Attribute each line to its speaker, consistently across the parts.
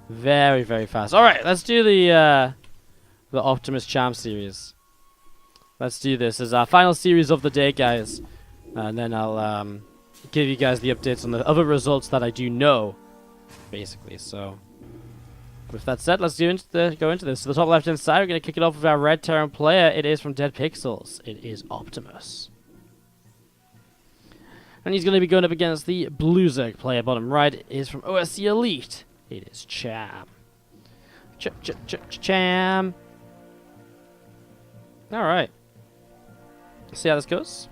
Speaker 1: Very, very fast. Alright, let's do the Optimus Cham series. Let's do this as our final series of the day, guys. And then I'll give you guys the updates on the other results that I do know, basically. So, with that said, let's go into this. So the top left-hand side, we're going to kick it off with our red Terran player. It is from Dead Pixels. It is Optimus. And he's going to be going up against the blue Zerg player. Bottom right it is from OSC Elite. It is Cham. Cham. Alright. See how this goes?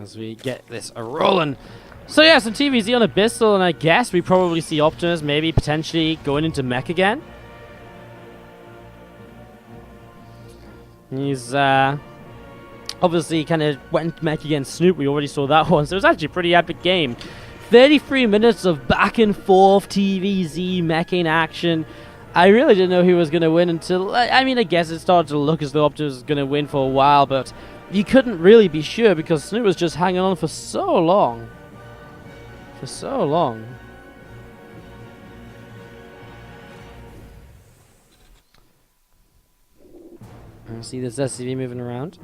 Speaker 1: As we get this a-rolling. So yeah, some TVZ on Abyssal, and I guess we probably see Optimus maybe potentially going into mech again. He's obviously kind of went mech against Snoop. We already saw that one, so it was actually a pretty epic game. 33 minutes of back and forth TVZ meching action. I really didn't know who was going to win until, I mean, I guess it started to look as though Optimus was going to win for a while, but you couldn't really be sure because Snoop was just hanging on for so long. For so long. I see this SCV moving around.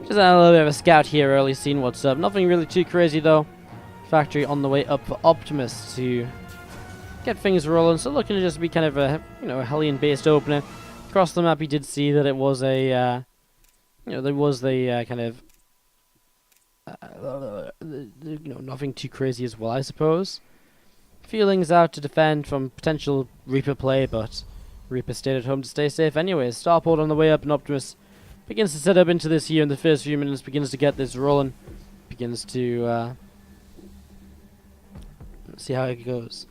Speaker 1: Just had a little bit of a scout here early, seeing what's up. Nothing really too crazy though. Factory on the way up for Optimus to get things rolling. So looking to just be kind of a, you know, a Hellion-based opener. Across the map, he did see that it was a, you know, there was the kind of, you know, nothing too crazy as well, I suppose. Feelings out to defend from potential Reaper play, but Reaper stayed at home to stay safe anyways. Starport on the way up, and Optimus begins to set up into this here in the first few minutes, begins to get this rolling, begins to see how it goes.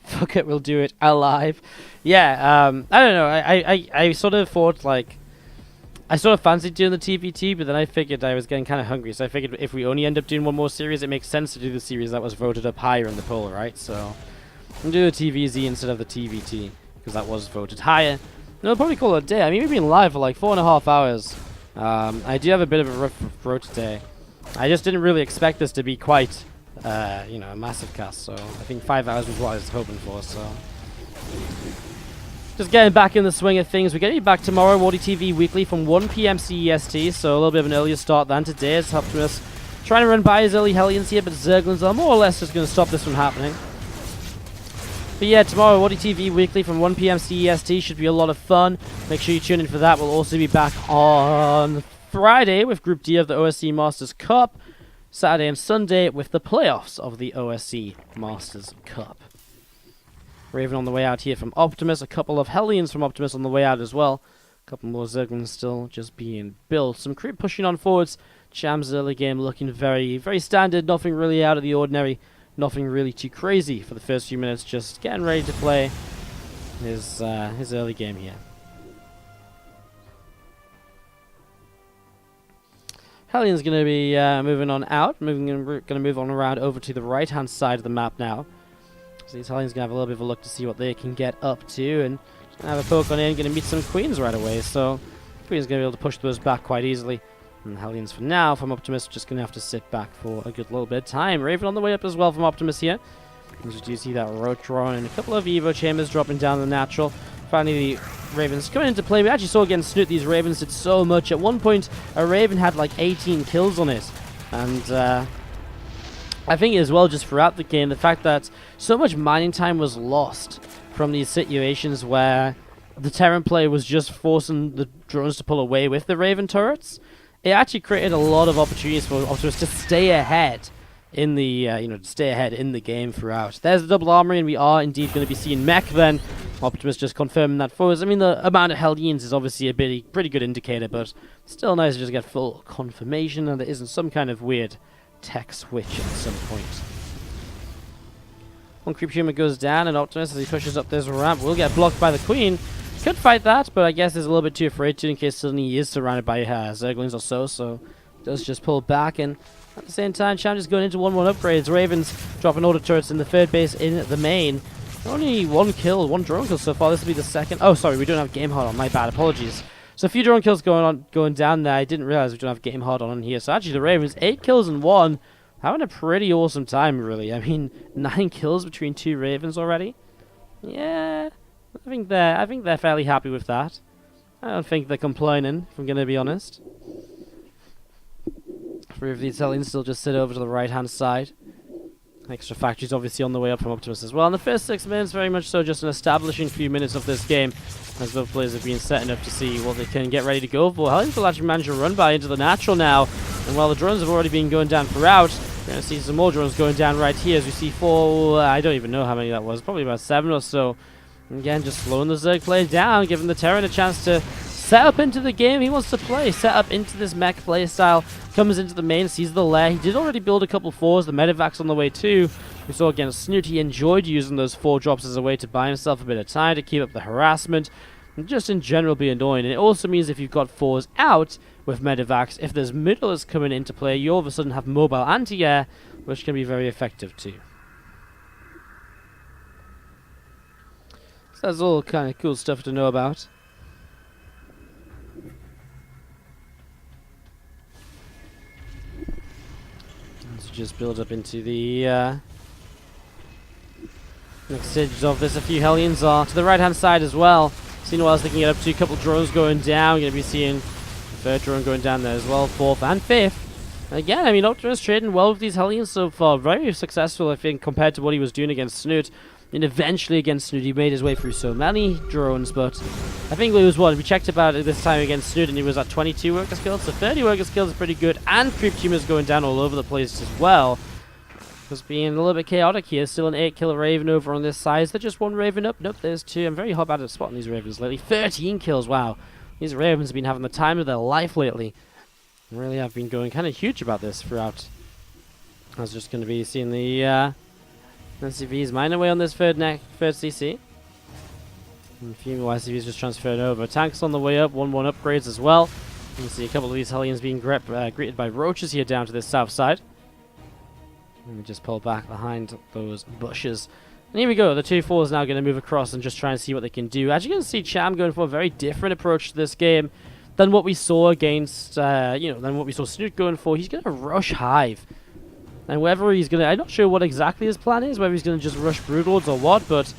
Speaker 1: Fuck it, we'll do it alive. Yeah, I don't know. I sort of thought, like, I sort of fancied doing the ZvT, but then I figured I was getting kind of hungry, so I figured if we only end up doing one more series, it makes sense to do the series that was voted up higher in the poll, right? So I'm do the TVZ instead of the TVT, because that was voted higher. No, I'll probably call it a day. I mean, we've been live for like 4.5 hours. I do have a bit of a rough throat today. I just didn't really expect this to be quite, you know, a massive cast. So I think 5 hours was what I was hoping for. So just getting back in the swing of things. We're getting back tomorrow, WardiTV weekly from 1 PM CEST. So a little bit of an earlier start than today. It's Optimus trying to run by his early Hellions here, but Zerglings are more or less just going to stop this from happening. But yeah, tomorrow, WardiTV weekly from 1 PM CEST should be a lot of fun. Make sure you tune in for that. We'll also be back on Friday with Group D of the OSC Masters Cup. Saturday and Sunday with the playoffs of the OSC Masters Cup. Raven on the way out here from Optimus. A couple of Hellions from Optimus on the way out as well. A couple more Zerglings still just being built. Some creep pushing on forwards. Cham's early game looking very, very standard. Nothing really out of the ordinary. Nothing really too crazy for the first few minutes, just getting ready to play his early game here. Hellion's going to be moving on out, going to move on around over to the right-hand side of the map now. So these Hellions going to have a little bit of a look to see what they can get up to, and have a poke on in, going to meet some Queens right away, so Queen's going to be able to push those back quite easily. And Hellions for now from Optimus just going to have to sit back for a good little bit of time. Raven on the way up as well from Optimus here. As you do see that road drawn and a couple of Evo chambers dropping down the natural. Finally, the Ravens coming into play. We actually saw against Snoot these Ravens did so much. At one point, a Raven had like 18 kills on it. And I think as well, just throughout the game, the fact that so much mining time was lost from these situations where the Terran player was just forcing the drones to pull away with the Raven turrets. It actually created a lot of opportunities for Optimus to stay ahead in the, you know, to stay ahead in the game throughout. There's the double armory, and we are indeed going to be seeing mech then. Optimus just confirming that for us. I mean, the amount of Hellions is obviously a pretty good indicator, but still nice to just get full confirmation and there isn't some kind of weird tech switch at some point. One creep human goes down, and Optimus, as he pushes up this ramp, will get blocked by the Queen. Could fight that, but I guess he's a little bit too afraid to in case suddenly he is surrounded by Zerglings or so does just pull back, and at the same time, Cham just going into 1-1 upgrades. Ravens dropping auto turrets in the third base in the main. Only one drone kill so far. This will be the second. Oh, sorry, we don't have game hard on. My bad, apologies. So a few drone kills going down there. I didn't realize we don't have game hard on here. So actually, the Ravens 8 kills and 1, having a pretty awesome time, really. I mean, 9 kills between 2 Ravens already. Yeah, I think they're fairly happy with that. I don't think they're complaining, if I'm going to be honest. 3 of the Italians still just sit over to the right-hand side. Extra factories obviously on the way up from Optimus as well. And the first 6 minutes, very much so just an establishing few minutes of this game, as both players have been setting up to see what they can get ready to go for. Hellions will actually manage to run by into the natural now, and while the drones have already been going down throughout, we're going to see some more drones going down right here as we see 4, I don't even know how many that was, probably about 7 or so. And again, just slowing the Zerg player down, giving the Terran a chance to set up into the game he wants to play, set up into this mech playstyle, comes into the main, sees the lair. He did already build a couple 4s, the Medivac's on the way too. We saw against Snoot, he enjoyed using those 4 drops as a way to buy himself a bit of time to keep up the harassment, and just in general be annoying. And it also means if you've got 4s out with Medivacs, if there's middlers coming into play, you all of a sudden have mobile anti-air, which can be very effective too. So that's all kind of cool stuff to know about. Just build up into the next stage of this. A few Hellions are to the right hand side as well. Seeing what else they can get up to. A couple drones going down. Going to be seeing the 3rd drone going down there as well. 4th and 5th. Again, I mean, Optimus trading well with these Hellions so far. Very successful, I think, compared to what he was doing against Snoot. And eventually against Snoot, he made his way through so many drones, but I think it was what we checked about it this time against Snoot, and he was at 22 worker skills, so 30 worker skills is pretty good, and creep tumors going down all over the place as well. Just being a little bit chaotic here. Still an 8-kill Raven over on this side. Is there just one Raven up? Nope, there's 2. I'm very hot at spotting these Ravens lately. 13 kills, wow. These Ravens have been having the time of their life lately. Really have been going kind of huge about this throughout. I was just going to be seeing the SCVs mine away on this third CC. And a few more SCVs just transferred over. Tanks on the way up, 1-1 upgrades as well. You can see a couple of these Hellions being greeted by roaches here down to the south side. And we just pull back behind those bushes. And here we go, the 2 4s now going to move across and just try and see what they can do. As you can see, Cham going for a very different approach to this game than what we saw against, than what we saw Snoot going for. He's going to rush Hive. And whether he's going to, I'm not sure what exactly his plan is, whether he's going to just rush Broodlords or what, but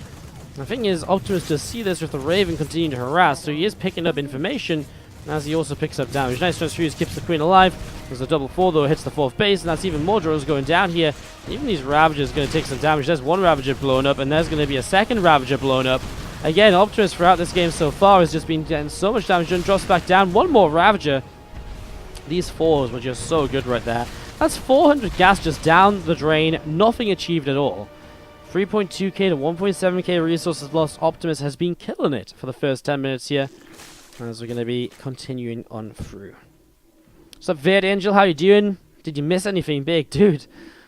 Speaker 1: the thing is, Optimus does see this with the Raven continuing to harass, so he is picking up information, as he also picks up damage. Nice transfuse, keeps the Queen alive. There's a double 4 though, hits the 4th base, and that's even more drones going down here. Even these Ravagers going to take some damage. There's one Ravager blown up, and there's going to be a second Ravager blown up. Again, Optimus throughout this game so far has just been getting so much damage, and drops back down. One more Ravager. These 4s were just so good right there. That's 400 gas just down the drain, nothing achieved at all. 3.2k to 1.7k resources lost. Optimus has been killing it for the first 10 minutes here, as we're going to be continuing on through. What's up, Vid Angel? How you doing? Did you miss anything big? Dude,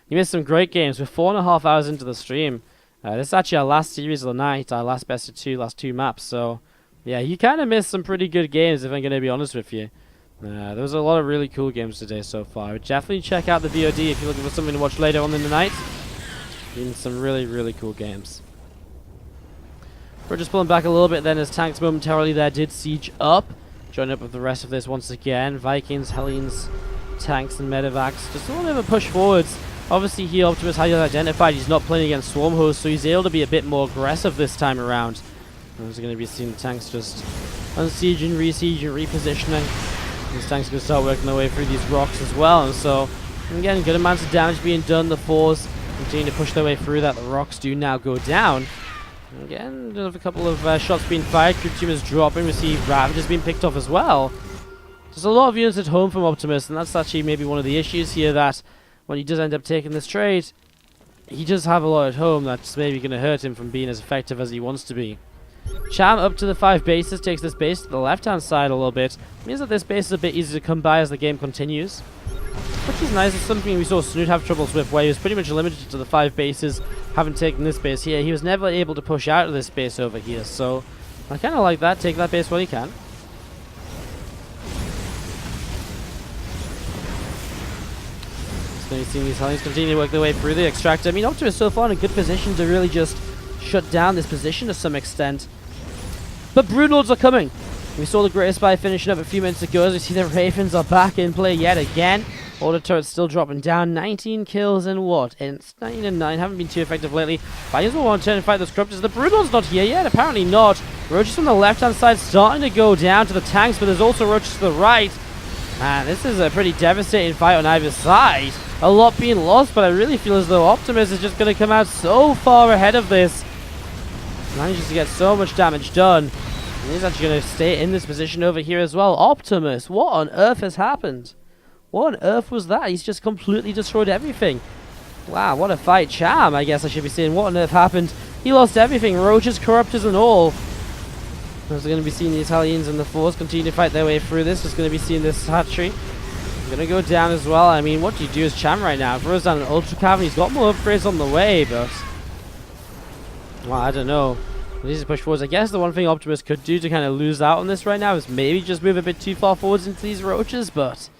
Speaker 1: you missed some great games. We're 4.5 hours into the stream. This is actually our last series of the night, our last best of 2, last 2 maps, so yeah, you kind of missed some pretty good games, if I'm going to be honest with you. There was a lot of really cool games today so far. Definitely check out the VOD if you're looking for something to watch later on in the night. Been some really, really cool games. We're just pulling back a little bit then as tanks momentarily there did siege up. Join up with the rest of this once again. Vikings, Hellions, tanks and Medivacs. Just a little bit of a push forwards. Obviously here Optimus has identified he's not playing against Swarm Hosts, so he's able to be a bit more aggressive this time around. We're going to be seeing the tanks just unsieging, resieging, repositioning. These tanks are going to start working their way through these rocks as well, and so again, good amounts of damage being done. The 4s continue to push their way through that. The rocks do now go down. And again, another couple of shots being fired. Creep Tumors dropping. We see Ravagers being picked off as well. There's a lot of units at home from Optimus, and that's actually maybe one of the issues here, that when he does end up taking this trade, he does have a lot at home that's maybe going to hurt him from being as effective as he wants to be. Cham up to the 5 bases, takes this base to the left-hand side a little bit. Means that this base is a bit easier to come by as the game continues. which is nice. It's something we saw Snoot have troubles with, where he was pretty much limited to the 5 bases, having taken this base here. He was never able to push out of this base over here, so I kind of like that. Take that base while you can. So you're seeing these Hellions continue to work their way through the extractor. I mean, Optimus so far in a good position to really just shut down this position to some extent. But Broodlords are coming. We saw the Greater Spy finishing up a few minutes ago, as we see the Ravens are back in play yet again. Order turrets still dropping down. 19 kills in what? It's 9 and 9. Haven't been too effective lately. Vikings will want to turn and fight those Corruptors. The Broodlord's not here yet. Apparently not. Roaches from the left-hand side starting to go down to the tanks, but there's also Roaches to the right. Man, this is a pretty devastating fight on either side. A lot being lost, but I really feel as though Optimus is just going to come out so far ahead of this. Manages to get so much damage done. And he's actually going to stay in this position over here as well. Optimus, what on earth has happened? What on earth was that? He's just completely destroyed everything. Wow, what a fight. Cham, I guess I should be saying. What on earth happened? He lost everything. Roaches, Corruptors, and all. We're going to be seeing the Italians and the Force continue to fight their way through this. Just going to be seeing this hatchery. Going to go down as well. I mean, what do you do as Cham right now? Throws down an Ultra Cavern. He's got more upgrades on the way, but... well, I don't know. He needs to push forwards. I guess the one thing Optimus could do to kind of lose out on this right now is maybe just move a bit too far forwards into these Roaches, but...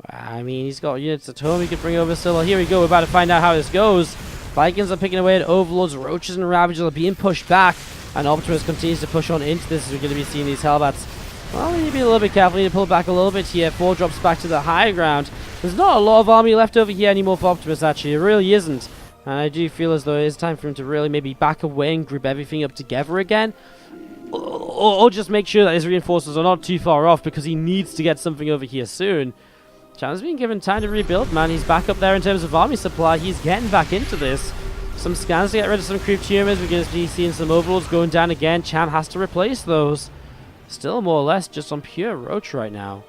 Speaker 1: I mean, he's got units at home he could bring over still. Well, here we go. We're about to find out how this goes. Vikings are picking away at Overlords. Roaches and Ravagers are being pushed back. And Optimus continues to push on into this as we're going to be seeing these Hellbats. Well, we need to be a little bit careful. We need to pull back a little bit here. 4 drops back to the high ground. There's not a lot of army left over here anymore for Optimus, actually. It really isn't. And I do feel as though it is time for him to really maybe back away and group everything up together again. Or just make sure that his reinforcements are not too far off, because he needs to get something over here soon. Cham's been given time to rebuild, man. He's back up there in terms of army supply. He's getting back into this. Some scans to get rid of some creep tumors. We're going to be seeing some Overlords going down again. Cham has to replace those. Still more or less just on pure Roach right now.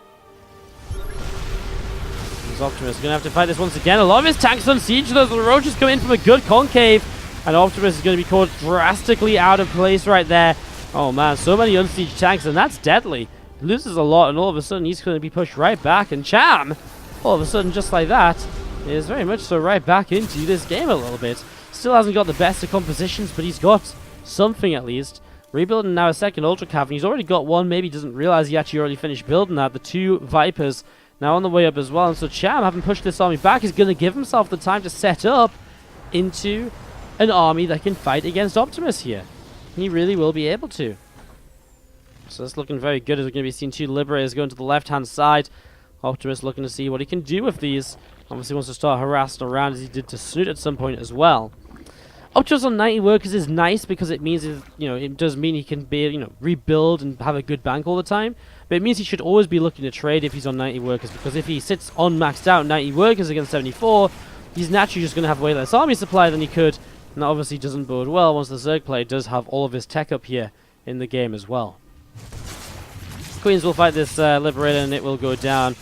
Speaker 1: Optimus is going to have to fight this once again. A lot of his tanks on siege. Those Roaches come in from a good concave. And Optimus is going to be caught drastically out of place right there. Oh man, so many unsieged tanks, and that's deadly. He loses a lot, and all of a sudden he's going to be pushed right back. And Cham, all of a sudden, just like that, is very much so right back into this game a little bit. Still hasn't got the best of compositions, but he's got something at least. Rebuilding now a second Ultra Cavern. He's already got one. Maybe doesn't realize he actually already finished building that. The 2 Vipers now on the way up as well. And so Cham, having pushed this army back, is going to give himself the time to set up into an army that can fight against Optimus here. He really will be able to. So it's looking very good as we're going to be seeing 2 Liberators going to the left-hand side. Optimus looking to see what he can do with these. Obviously wants to start harassing around as he did to Snoot at some point as well. Optimus on 90 workers is nice because it means, it does mean he can be, rebuild and have a good bank all the time. But it means he should always be looking to trade if he's on 90 workers, because if he sits on maxed out 90 workers against 74, he's naturally just going to have way less army supply than he could. And that obviously doesn't bode well once the Zerg player does have all of his tech up here in the game as well. Queens will fight this Liberator and it will go down.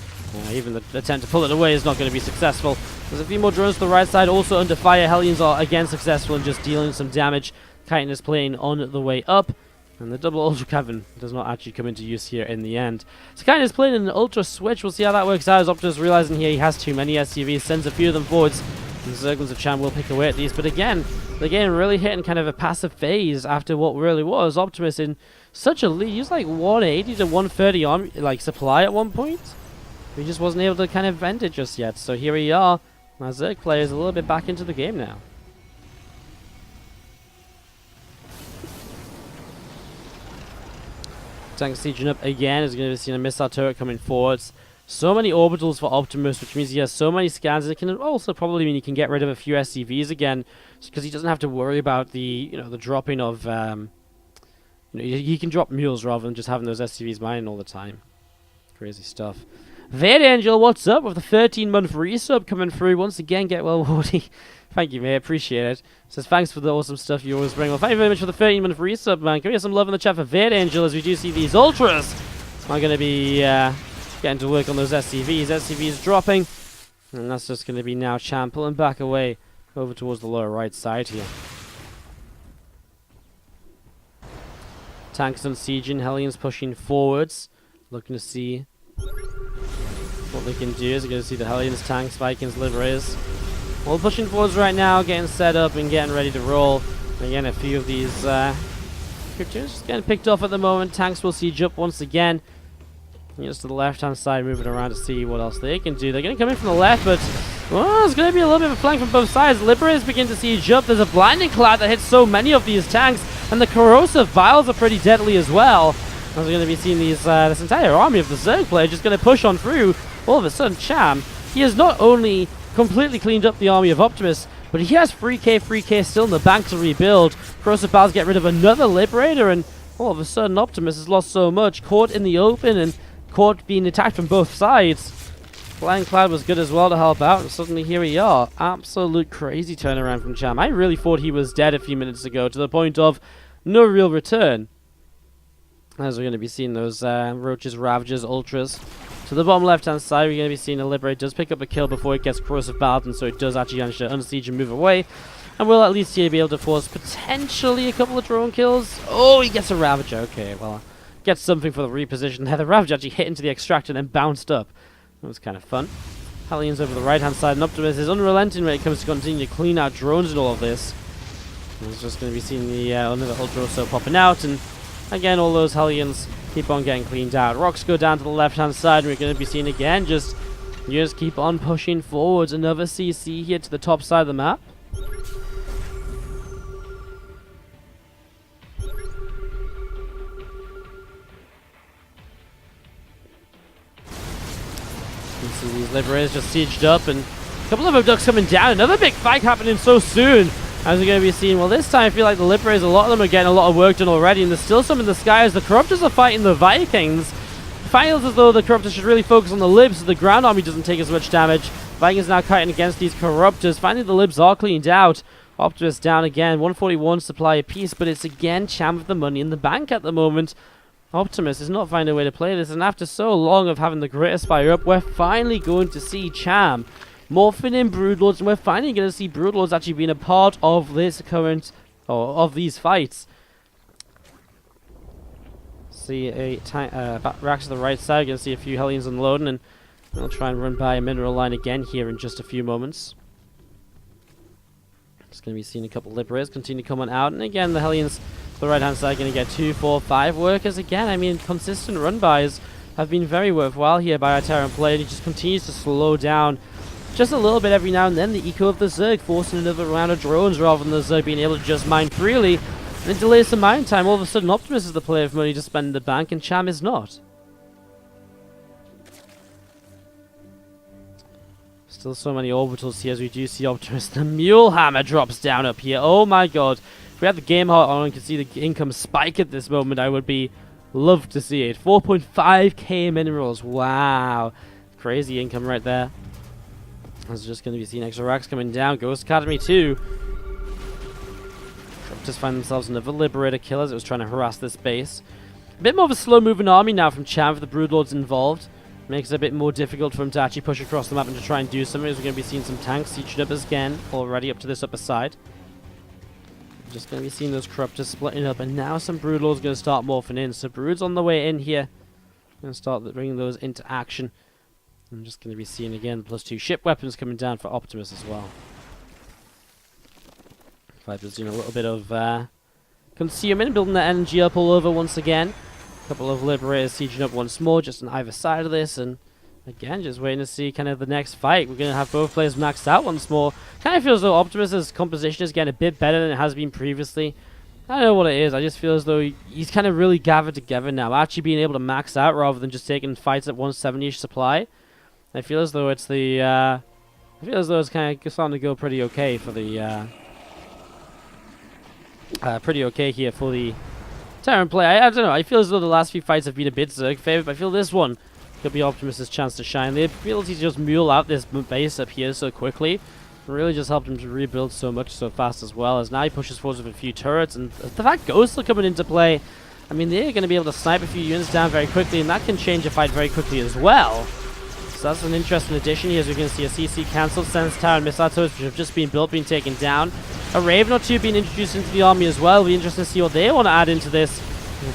Speaker 1: Even the attempt to pull it away is not going to be successful. There's a few more drones to the right side, also under fire. Hellions are again successful in just dealing some damage. Chitin is playing on the way up. And the double Ultra Cavern does not actually come into use here in the end. So Chitin is playing an Ultra Switch. We'll see how that works out, as Optimus realizing here he has too many SCVs, sends a few of them forwards. And the Zerglings of Cham will pick away at these. But again, the game really hitting kind of a passive phase after what really was Optimus in such a lead. He was like 180 to 130 army, supply at one point. He just wasn't able to kind of vent it just yet. So here we are. My Zerg player is a little bit back into the game now. Tank sieging up again. Is going to be seeing a missile turret coming forwards. So many orbitals for Optimus, which means he has so many scans. It can also probably mean he can get rid of a few SCVs again, because he doesn't have to worry about the the dropping of he can drop mules rather than just having those SCVs mining all the time. Crazy stuff. Vader Angel, what's up with the 13-month resub coming through? Once again, get well, Wardy. Thank you, mate. Appreciate it. Says, thanks for the awesome stuff you always bring. Well, thank you very much for the 13-month resub, man. Can we get some love in the chat for Vader Angel, as we do see these Ultras are going to be getting to work on those SCVs. SCVs dropping. And that's just going to be now Cham pulling back away over towards the lower right side here. Tanks on sieging. Hellions pushing forwards. Looking to see what they can do is you're going to see the Hellions, tanks, Vikings, Liberators all pushing forwards right now, getting set up and getting ready to roll. And again, a few of these creatures just getting picked off at the moment. Tanks will siege up once again. Just to the left-hand side, moving around to see what else they can do. They're going to come in from the left, but there's going to be a little bit of a flank from both sides. Liberators begin to siege up. There's a blinding cloud that hits so many of these tanks, and the corrosive vials are pretty deadly as well. As we're going to be seeing these this entire army of the Zerg player just going to push on through. All of a sudden, Cham, he has not only completely cleaned up the army of Optimus, but he has 3k still in the bank to rebuild. Corrosive vials get rid of another Liberator, and all of a sudden, Optimus has lost so much, caught in the open, and caught being attacked from both sides. Flying Cloud was good as well to help out, and suddenly here we are. Absolute crazy turnaround from Cham. I really thought he was dead a few minutes ago, to the point of no real return. As we're going to be seeing those Roaches, Ravagers, Ultras. To the bottom left-hand side, we're going to be seeing a Liberator does pick up a kill before it gets Corrosive Balled, and so it does actually manage to unsiege and move away. And we'll at least here be able to force potentially a couple of drone kills. Oh, he gets a Ravager. Okay, well, gets something for the reposition there. The Ravager actually hit into the extractor and then bounced up. That was kind of fun. Hellions over the right-hand side, and Optimus is unrelenting when it comes to continue to clean out drones and all of this. And it's just going to be seeing the another Ultra also popping out, and again, all those Hellions keep on getting cleaned out. Rocks go down to the left-hand side, and we're going to be seeing again, just keep on pushing forwards. Another CC here to the top side of the map. You can see these Liberators just sieged up, and a couple of abducts coming down. Another big fight happening so soon. As we're going to be seeing, well, this time I feel like the Liberators, a lot of them are getting a lot of work done already, and there's still some in the sky as the Corruptors are fighting the Vikings. It feels as though the Corruptors should really focus on the Libs so the ground army doesn't take as much damage. Vikings now fighting against these Corruptors. Finally, the Libs are cleaned out. Optimus down again, 141 supply apiece, but it's again Cham with the money in the bank at the moment. Optimus is not finding a way to play this, and after so long of having the Great Aspire up, we're finally going to see Cham morphing in Broodlords, and we're finally going to see Broodlords actually being a part of this current, or of these fights. See a rack to the right side, going to see a few Hellions unloading, and we'll try and run by a mineral line again here in just a few moments. Just going to be seeing a couple of Liberators continue coming out, and again the Hellions to the right hand side going to get 2, 4, 5 workers again. I mean, consistent run bys have been very worthwhile here by our Terran player, and he just continues to slow down just a little bit every now and then. The eco of the Zerg forcing another round of drones rather than the Zerg being able to just mine freely, and it delays some mine time. All of a sudden Optimus is the player of money to spend in the bank, and Cham is not. Still so many orbitals here as we do see Optimus. The Mule Hammer drops down up here. Oh my god. If we had the game heart on and could see the income spike at this moment, I would be love to see it. 4.5k minerals. Wow. Crazy income right there. I was just going to be seeing extra racks coming down. Ghost Academy 2. Just find themselves another Liberator kill as it was trying to harass this base. A bit more of a slow-moving army now from Cham with the Broodlords involved. Makes it a bit more difficult for him to actually push across the map and to try and do something, as we're going to be seeing some tanks sieged up again already up to this upper side. Just going to be seeing those Corruptors splitting up, and now some Broodlords going to start morphing in. So Brood's on the way in here. Going to start bringing those into action. I'm just going to be seeing again +2 ship weapons coming down for Optimus as well. Viper's doing a little bit of consuming, building that energy up all over once again. A couple of Liberators sieging up once more, just on either side of this, and again, just waiting to see kind of the next fight. We're going to have both players maxed out once more. Kind of feels as though Optimus's composition is getting a bit better than it has been previously. I don't know what it is. I just feel as though he's kind of really gathered together now, actually being able to max out rather than just taking fights at 170-ish supply. I feel as though it's the I feel as though it's kind of starting to go pretty okay for the pretty okay here for the Terran play. I don't know. I feel as though the last few fights have been a bit Zerg favored, but I feel this one could be Optimus's chance to shine. The ability to just mule out this base up here so quickly really just helped him to rebuild so much so fast as well, as now he pushes forward with a few turrets, and the fact Ghosts are coming into play, I mean, they're going to be able to snipe a few units down very quickly, and that can change a fight very quickly as well. So that's an interesting addition here, as we can see a CC cancelled, Sense Tower and Missile Turrets, which have just been built, being taken down. A Raven or two being introduced into the army as well. It'll be interesting to see what they want to add into this.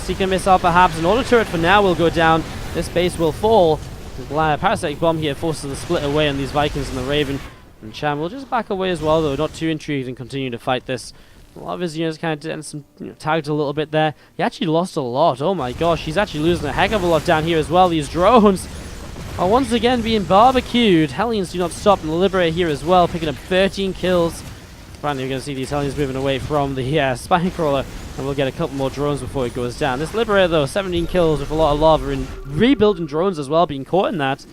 Speaker 1: Seeker Missile perhaps, an auto turret for now will go down. This base will fall. The parasitic bomb here forces the split away on these Vikings and the Raven. And Cham will just back away as well, though, not too intrigued, and continue to fight this. A lot of his units kind of did some, tagged a little bit there. He actually lost a lot. Oh my gosh, he's actually losing a heck of a lot down here as well. These drones are once again being barbecued. Hellions do not stop, and the Liberator here as well, picking up 13 kills. Finally, we're going to see these Hellions moving away from the Spine Crawler, and we'll get a couple more drones before it goes down. This Liberator, though, 17 kills with a lot of lava, and rebuilding drones as well, being caught in that.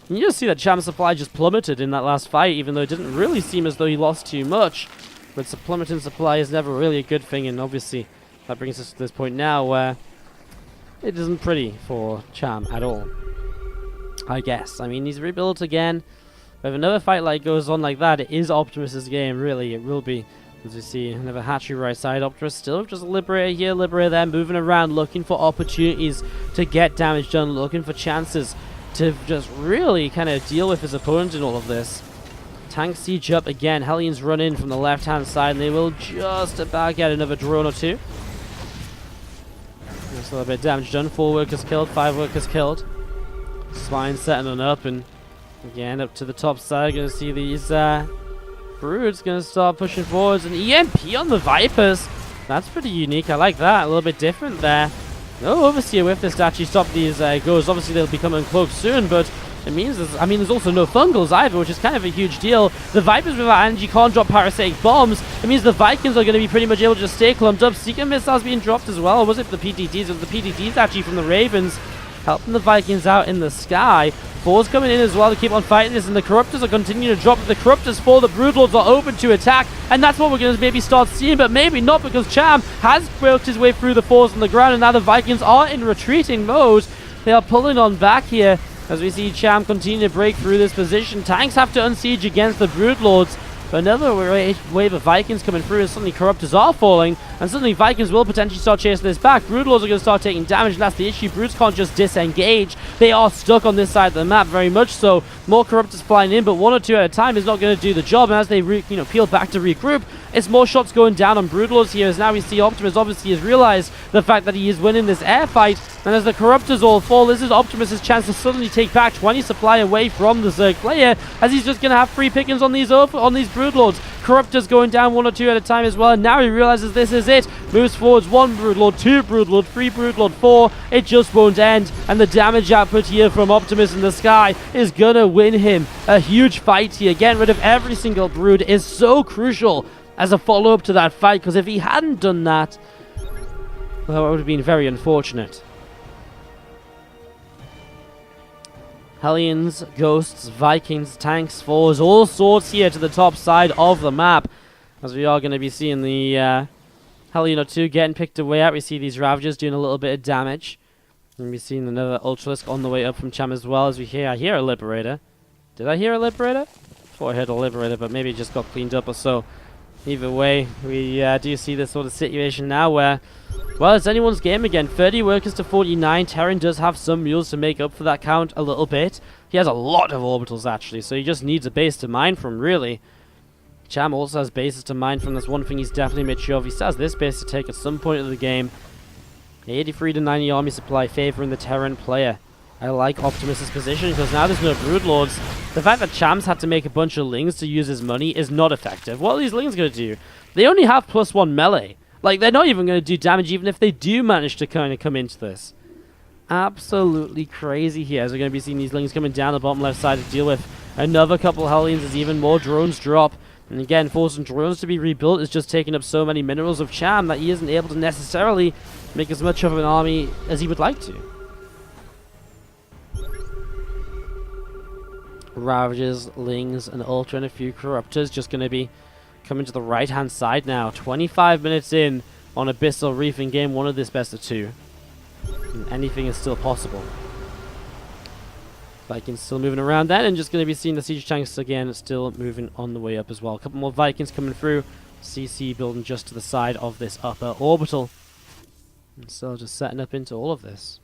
Speaker 1: And you just see that Cham's supply just plummeted in that last fight, even though it didn't really seem as though he lost too much. But plummeting supply is never really a good thing, and obviously that brings us to this point now where it isn't pretty for Cham at all, I guess. I mean, he's rebuilt again. If another fight goes on like that, it is Optimus's game, really. It will be. As we see, another hatchery right side. Optimus still just a Liberator here, Liberator there, moving around, looking for opportunities to get damage done, looking for chances to just really kind of deal with his opponent in all of this. Tank siege up again. Hellions run in from the left-hand side, and they will just about get another drone or two. Just a little bit of damage done. 4 workers killed, 5 workers killed. Spine setting on up, and again up to the top side. Going to see these broods going to start pushing forwards. An EMP on the Vipers. That's pretty unique. I like that. A little bit different there. No Overseer with this to actually stop these goes. Obviously, they'll become uncloaked soon, but it means there's also no fungals either, which is kind of a huge deal. The Vipers without energy can't drop parasitic bombs. It means the Vikings are going to be pretty much able to just stay clumped up. Seeker missiles being dropped as well. Or was it the PTTs? It was the PTTs actually from the Ravens, helping the Vikings out in the sky. Fours coming in as well to keep on fighting this, and the Corruptors are continuing to drop. The Corruptors fall, the Broodlords are open to attack, and that's what we're going to maybe start seeing, but maybe not, because Cham has worked his way through the fours on the ground, and now the Vikings are in retreating mode. They are pulling on back here as we see Cham continue to break through this position. Tanks have to unsiege against the Broodlords. But another wave of Vikings coming through, and suddenly Corruptors are falling, and suddenly Vikings will potentially start chasing this back. Broodlords are going to start taking damage, and that's the issue. Brutes can't just disengage. They are stuck on this side of the map, very much so. More Corruptors flying in, but 1 or 2 at a time is not going to do the job, and as they peel back to regroup, it's more shots going down on Broodlords here, as now we see Optimus obviously has realized the fact that he is winning this air fight, and as the Corruptors all fall, this is Optimus' chance to suddenly take back 20 supply away from the Zerg player, as he's just going to have free pickings on these Broodlords. Corruptors going down 1 or 2 at a time as well, and now he realizes this is it. Moves forwards, 1 Broodlord, 2 Broodlord, 3 Broodlord, 4. It just won't end, and the damage output here from Optimus in the sky is gonna win him a huge fight here. Getting rid of every single brood is so crucial as a follow-up to that fight, because if he hadn't done that, well, it would have been very unfortunate. Hellions, Ghosts, Vikings, Tanks, Fours, all sorts here to the top side of the map, as we are going to be seeing the Hellion or 2 getting picked away out. We see these Ravagers doing a little bit of damage, and we've seen another Ultralisk on the way up from Cham as well, as I hear a Liberator. Did I hear a Liberator? I thought I heard a Liberator, but maybe it just got cleaned up or so. Either way, we do see this sort of situation now where, well, it's anyone's game again. 30 workers to 49. Terran does have some mules to make up for that count a little bit. He has a lot of orbitals, actually, so he just needs a base to mine from, really. Cham also has bases to mine from. That's one thing he's definitely made sure of. He still has this base to take at some point of the game. 83 to 90 army supply favoring the Terran player. I like Optimus' position, because now there's no Broodlords. The fact that Cham's had to make a bunch of Lings to use his money is not effective. What are these Lings going to do? They only have +1 melee. Like, they're not even going to do damage even if they do manage to kind of come into this. Absolutely crazy here, as we're going to be seeing these Lings coming down the bottom left side to deal with another couple Hellions as even more drones drop. And again, forcing drones to be rebuilt is just taking up so many minerals of Cham that he isn't able to necessarily make as much of an army as he would like to. Ravagers, Lings, and Ultra, and a few Corruptors just going to be coming to the right-hand side now. 25 minutes in on Abyssal Reef in game 1 of this best of 2. And anything is still possible. Vikings still moving around then, and just going to be seeing the siege tanks again still moving on the way up as well. A couple more Vikings coming through. CC building just to the side of this upper orbital. And still just setting up into all of this.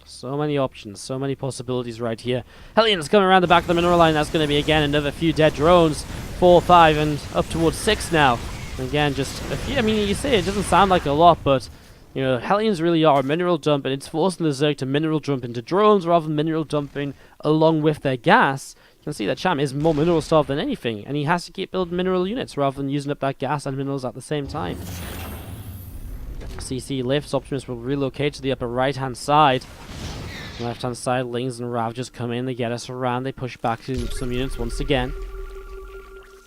Speaker 1: So many options, so many possibilities right here. Hellions coming around the back of the mineral line. That's going to be, again, another few dead drones. 4, 5, and up towards 6 now. And again, just a few. I mean, you say it doesn't sound like a lot, but You know, Hellions really are a mineral dump, and it's forcing the Zerg to mineral dump into drones rather than mineral dumping along with their gas. You can see that Cham is more mineral starved than anything, and he has to keep building mineral units rather than using up that gas and minerals at the same time. CC lifts, Optimus will relocate to the upper right-hand side. Left-hand side, Lings and Rav just come in, they get us around, they push back to some units once again.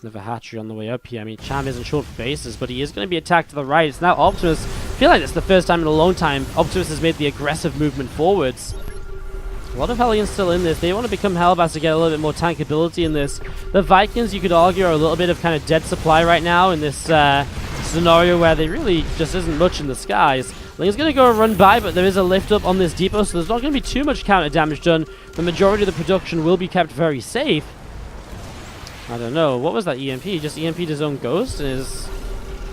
Speaker 1: Another hatchery on the way up here. I mean, Cham isn't short for bases, but he is going to be attacked to the right. It's now Optimus. I feel like it's the first time in a long time Optimus has made the aggressive movement forwards. A lot of Hellions still in this. They want to become Hellbats to get a little bit more tankability in this. The Vikings, you could argue, are a little bit of kind of dead supply right now in this scenario where there really just isn't much in the skies. Ling's going to go run by, but there is a lift up on this depot, so there's not going to be too much counter damage done. The majority of the production will be kept very safe. I don't know. What was that EMP? Just EMP'd his own ghost and his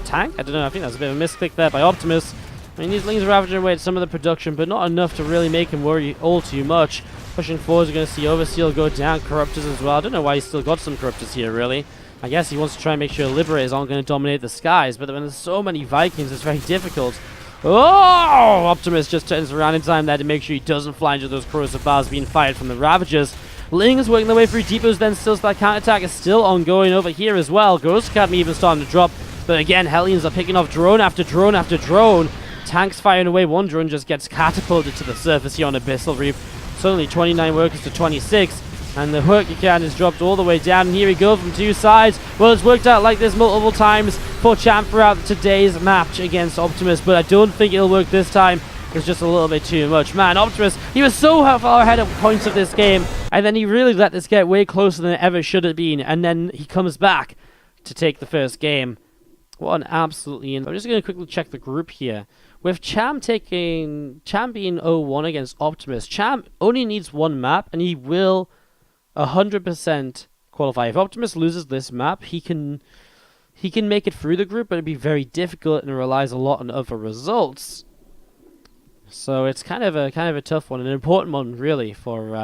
Speaker 1: tank? I don't know. I think that's a bit of a misclick there by Optimus. I mean, these Lings are ravaging away at some of the production, but not enough to really make him worry all too much. Pushing forward, we're going to see Overseal go down. Corruptors as well. I don't know why he's still got some Corruptors here, really. I guess he wants to try and make sure Liberators aren't going to dominate the skies, but when there's so many Vikings, it's very difficult. Oh! Optimus just turns around in time there to make sure he doesn't fly into those corrosive bars being fired from the Ravagers. Lings working their way through depots, then still that counterattack is still ongoing over here as well. Ghost Academy even starting to drop, but again, Hellions are picking off drone after drone after drone. Tanks firing away. One drone just gets catapulted to the surface here on Abyssal Reef. Suddenly 29 workers to 26, and the worker count is dropped all the way down. And here we go from two sides. Well, it's worked out like this multiple times for Cham throughout today's match against Optimus, but I don't think it'll work this time. It's just a little bit too much. Man, Optimus, he was so far ahead of points of this game, and then he really let this get way closer than it ever should have been, and then he comes back to take the first game. What an absolutely... I'm just going to quickly check the group here. With Cham being 0-1 against Optimus, Cham only needs one map, and he will 100% qualify. If Optimus loses this map, he can make it through the group, but it'd be very difficult and relies a lot on other results. So it's kind of a tough one, an important one really for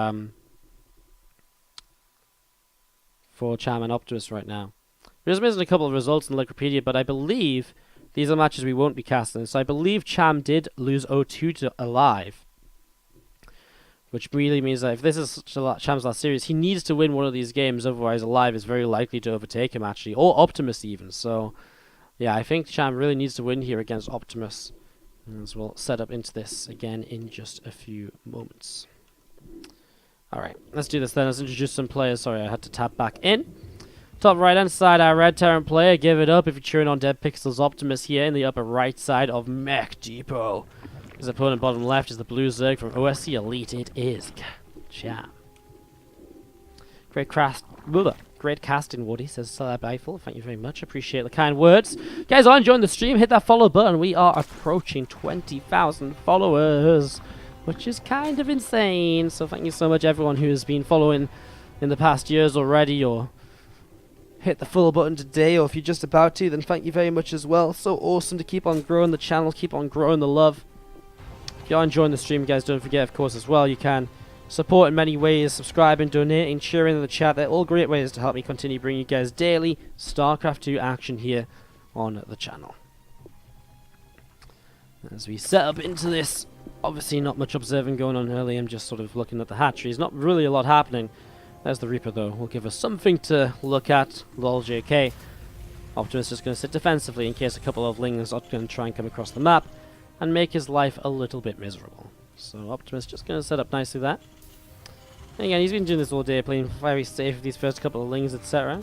Speaker 1: Cham and Optimus right now. We're just missing a couple of results in Wikipedia, but I believe these are matches we won't be casting. So I believe Cham did lose 0-2 to Alive, which really means that if this is Cham's last series, he needs to win one of these games. Otherwise, Alive is very likely to overtake him actually, or Optimus even. So yeah, I think Cham really needs to win here against Optimus. As we'll set up into this again in just a few moments. Alright, let's do this then. Let's introduce some players. Sorry, I had to tap back in. Top right hand side, our Red Terran player. Give it up if you're cheering on Dead Pixels Optimus here in the upper right side of Mech Depot. His opponent bottom left is the Blue Zerg from OSC Elite. It is Cham. Great casting, Woody, says Celeb Eiffel. Thank you very much. Appreciate the kind words. Guys, are enjoying the stream. Hit that follow button. We are approaching 20,000 followers, which is kind of insane. So thank you so much, everyone who has been following in the past years already, or hit the follow button today, or if you're just about to, then thank you very much as well. So awesome to keep on growing the channel, keep on growing the love. If you are enjoying the stream, guys, don't forget, of course, as well, you can support in many ways, subscribing, donating, sharing in the chat. They're all great ways to help me continue bringing you guys daily StarCraft 2 action here on the channel. As we set up into this, obviously not much observing going on early. I'm just sort of looking at the hatcheries. Not really a lot happening. There's the Reaper, though. Will give us something to look at. Lol JK. Optimus is going to sit defensively in case a couple of Lings are going to try and come across the map and make his life a little bit miserable. So Optimus just going to set up nicely there. And again, he's been doing this all day, playing very safe with these first couple of Lings, etc.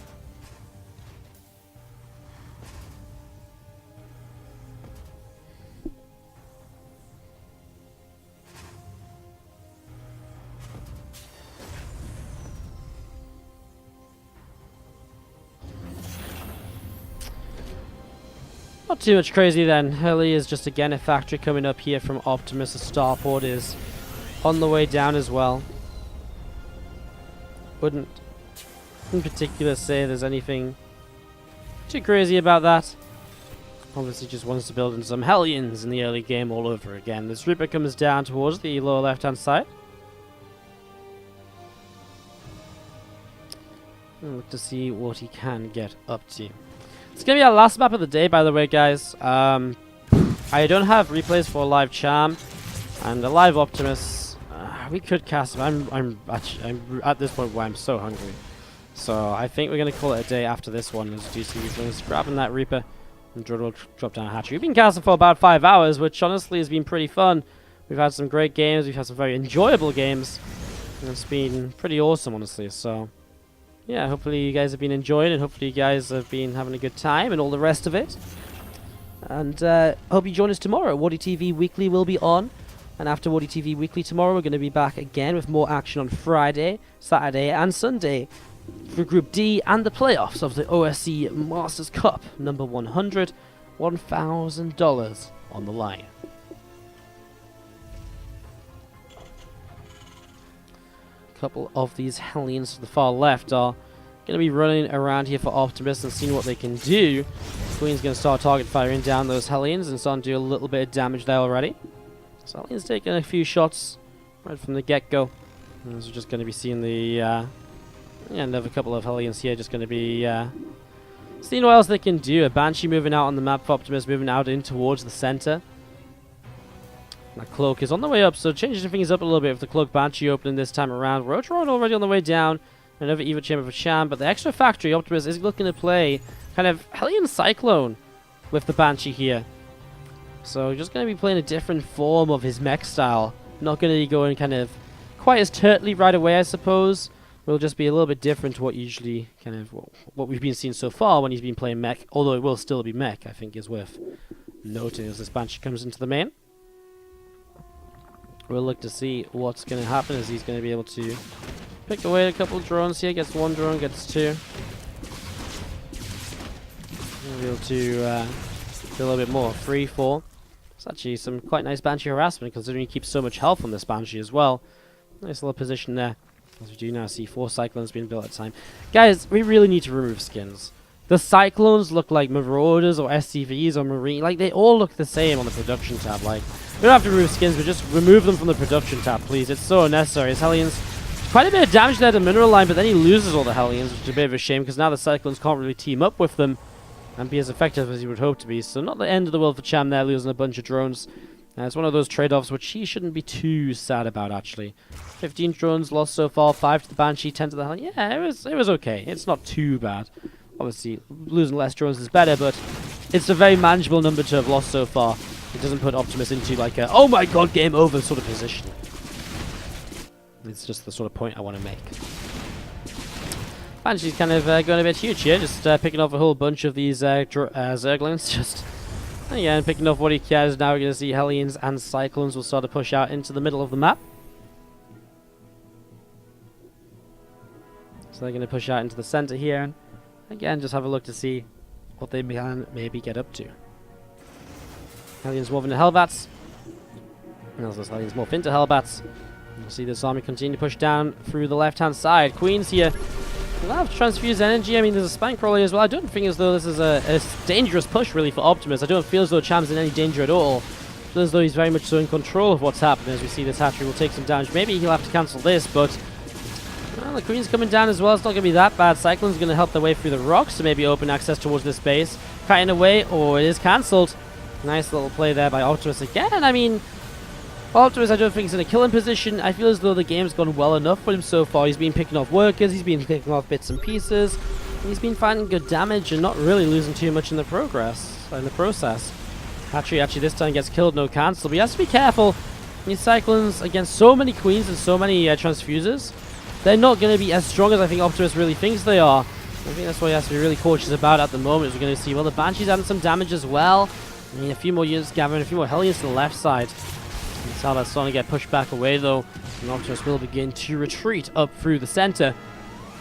Speaker 1: Not too much crazy then. Hurley is just again a factory coming up here from Optimus. The starport is on the way down as well. Wouldn't in particular say there's anything too crazy about that. Obviously just wants to build in some Hellions in the early game all over again. This Reaper comes down towards the lower left hand side. And look to see what he can get up to. It's going to be our last map of the day, by the way, guys. I don't have replays for live Cham and a live Optimus. We could cast him. I'm at this point where I'm so hungry. So I think we're going to call it a day after this one. As you see, things grabbing that Reaper, and Druid will drop down a hatchery. We've been casting for about 5 hours, which honestly has been pretty fun. We've had some great games. We've had some very enjoyable games. And it's been pretty awesome, honestly. So yeah, hopefully you guys have been enjoying it. Hopefully you guys have been having a good time and all the rest of it. And hope you join us tomorrow. WardiTV Weekly will be on. And after WardiTV Weekly tomorrow, we're going to be back again with more action on Friday, Saturday, and Sunday for Group D and the playoffs of the OSC Masters Cup, number 100, $1,000 on the line. A couple of these Hellions to the far left are going to be running around here for Optimus and seeing what they can do. Queen's going to start target firing down those Hellions and starting to do a little bit of damage there already. So Hellions taking a few shots right from the get-go. And we're just going to be seeing the another couple of Hellions here, just going to be seeing what else they can do. A Banshee moving out on the map for Optimus, moving out in towards the center. That Cloak is on the way up, so changing things up a little bit with the Cloak Banshee opening this time around. Roadrunner already on the way down. Another Evo Chamber for Cham, but the extra factory, Optimus is looking to play kind of Hellion Cyclone with the Banshee here. So just going to be playing a different form of his mech style. Not going to be going kind of quite as turtly right away, I suppose. Will just be a little bit different to what usually kind of what we've been seeing so far when he's been playing mech. Although it will still be mech, I think is worth noting as this Banshee comes into the main. We'll look to see what's going to happen as he's going to be able to pick away a couple of drones here. Gets one drone, gets two. We'll be able to do a little bit more. 3, 4. It's actually some quite nice Banshee harassment considering he keeps so much health on this Banshee as well. Nice little position there. As we do now see 4 Cyclones being built at a time. Guys, we really need to remove skins. The Cyclones look like Marauders or SCVs or Marine. Like, they all look the same on the production tab. Like, we don't have to remove skins, but just remove them from the production tab, please. It's so unnecessary. As Hellions, quite a bit of damage there to Mineral Line, but then he loses all the Hellions, which is a bit of a shame, because now the Cyclones can't really team up with them and be as effective as you would hope to be. So not the end of the world for Cham there, losing a bunch of drones. It's one of those trade-offs which he shouldn't be too sad about, actually. 15 drones lost so far, 5 to the Banshee, 10 to the Hellion. Yeah, it was okay. It's not too bad. Obviously, losing less drones is better, but it's a very manageable number to have lost so far. It doesn't put Optimus into like a, oh my god, game over sort of position. It's just the sort of point I want to make. Banshee's kind of going a bit huge here, just picking off a whole bunch of these Zerglings. Just, again, picking off what he cares. Now we're going to see Hellions and Cyclones will start to push out into the middle of the map. So they're going to push out into the center here. And again, just have a look to see what they can maybe get up to. Hellions morph into Hellbats. And as those Hellions morph into Hellbats, you'll see this army continue to push down through the left-hand side. Queen's here. A lot of transfused energy. I mean, there's a Spine Crawler as well. I don't think as though this is a dangerous push, really, for Optimus. I don't feel as though Cham's in any danger at all. I feel as though he's very much so in control of what's happening. As we see, this hatchery will take some damage. Maybe he'll have to cancel this, but well, the Queen's coming down as well. It's not going to be that bad. Cyclone's going to help their way through the rocks to maybe open access towards this base. Cutting away, or it is cancelled. Nice little play there by Optimus again. I mean, Optimus, I don't think he's in a killing position. I feel as though the game's gone well enough for him so far. He's been picking off workers, he's been picking off bits and pieces. He's been finding good damage and not really losing too much in the process. Hatchery actually this time gets killed, no cancel. But he has to be careful. These Cyclones against so many Queens and so many Transfusers, they're not going to be as strong as I think Optimus really thinks they are. I think that's what he has to be really cautious about at the moment. We're going to see, well, the Banshee's adding some damage as well. I mean, a few more units gathering, a few more Hellions to the left side. That's how that's starting to get pushed back away, though. And Optimus will begin to retreat up through the center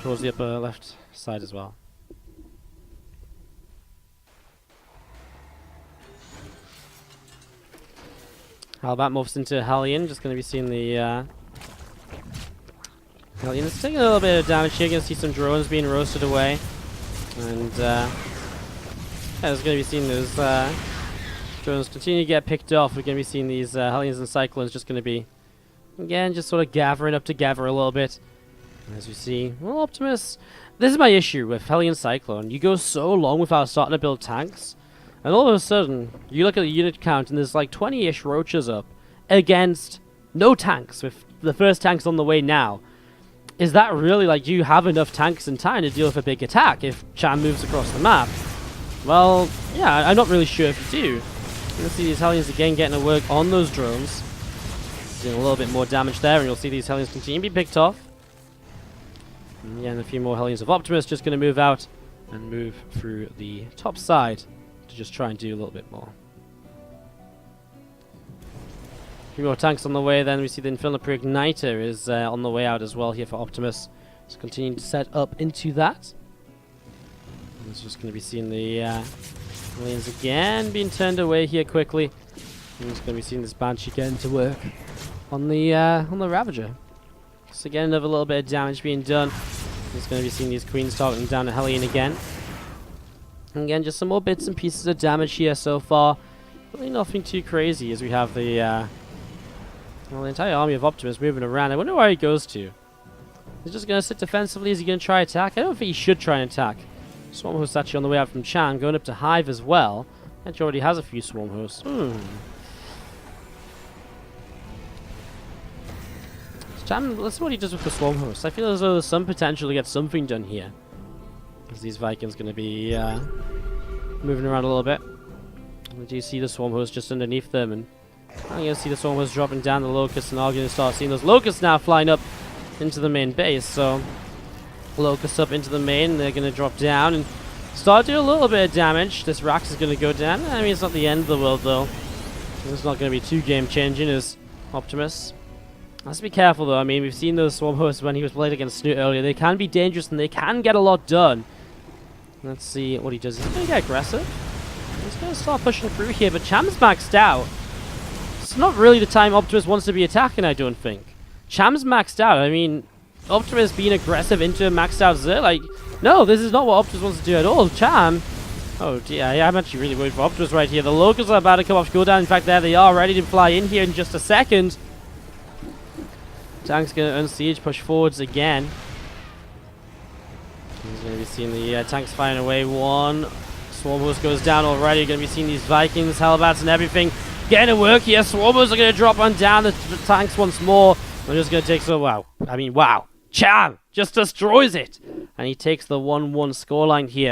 Speaker 1: towards the upper left side as well. Hellbat morphs into Hellion. Just going to be seeing the Hellion is taking a little bit of damage here. Going to see some drones being roasted away. And yeah, there's going to be seeing those drones continue to get picked off. We're going to be seeing these Hellions and Cyclones just going to be, again, just sort of gathering up together a little bit. And as you see, well, Optimus, this is my issue with Hellion Cyclone. You go so long without starting to build tanks, And all of a sudden, you look at the unit count and there's like 20-ish roaches up against no tanks, with the first tanks on the way now. Is that really, like, do you have enough tanks in time to deal with a big attack if Cham moves across the map? Well, yeah, I'm not really sure if you do. You'll see these Hellions again getting to work on those drones. Doing a little bit more damage there, and you'll see these Hellions continue to be picked off. And yeah, and a few more Hellions of Optimus just going to move out and move through the top side to just try and do a little bit more. A few more tanks on the way, then we see the Infinite Pre-Igniter is on the way out as well here for Optimus. Just continuing to set up into that. And it's just going to be seeing the Hellions again being turned away here quickly. And it's going to be seeing this Banshee getting to work on the Ravager. So again, another little bit of damage being done. It's going to be seeing these Queens targeting down a Hellion again. And again, just some more bits and pieces of damage here so far. Really nothing too crazy as we have the entire army of Optimus moving around. I wonder where he goes to. He's just going to sit defensively. Is he going to try attack? I don't think he should try and attack. Swarm Host actually on the way out from Cham, going up to Hive as well. Actually already has a few Swarm Hosts. Cham, let's see what he does with the Swarm Hosts. I feel as though there's some potential to get something done here. As these Vikings going to be moving around a little bit. We do see the Swarm Hosts just underneath them, and I'm going to see the Swarm Hosts dropping down the Locusts, and I'm going to start seeing those Locusts now flying up into the main base. So, Locusts up into the main, they're going to drop down and start doing a little bit of damage. This Rax is going to go down. I mean, it's not the end of the world, though. It's not going to be too game-changing as Optimus. Let's be careful, though. I mean, we've seen those Swarm Hosts when he was played against Snoot earlier. They can be dangerous, and they can get a lot done. Let's see what he does. He's going to get aggressive. He's going to start pushing through here, but Cham's maxed out. It's not really the time Optimus wants to be attacking, I don't think. Cham's maxed out. I mean, Optimus being aggressive into a maxed out Zerg, like, no, this is not what Optimus wants to do at all. Cham, oh dear, yeah, I'm actually really worried for Optimus right here. The Locusts are about to come off cooldown. In fact, there they are, ready to fly in here in just a second. Tank's going to unsiege, push forwards again. He's going to be seeing the tanks firing away. One Swarm Host goes down already. You're going to be seeing these Vikings, Hellbats, and everything getting to work here. Swarm Hosts are going to drop on down the tanks once more. We're just going to take some. Wow. I mean, wow. Cham just destroys it. And he takes the 1-1 scoreline here.